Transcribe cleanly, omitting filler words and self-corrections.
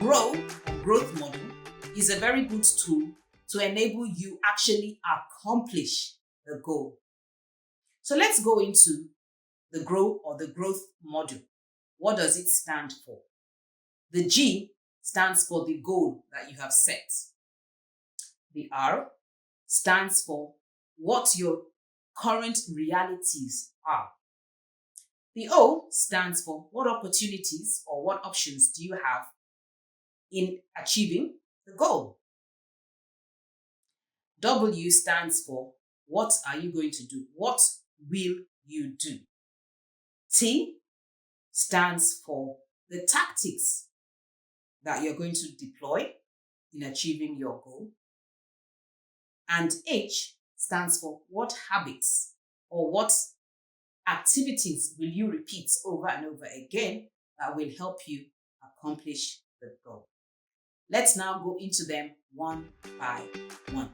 Grow or growth model is a very good tool to enable you actually accomplish the goal. So let's go into the grow or the growth model. What does it stand for? The G stands for the goal that you have set. The R stands for what your current realities are. The O stands for what opportunities or what options do you have in achieving the goal. W stands for what are you going to do? What will you do? T stands for the tactics that you're going to deploy in achieving your goal. And H stands for what habits or what activities will you repeat over and over again that will help you accomplish the goal. Let's now go into them one by one.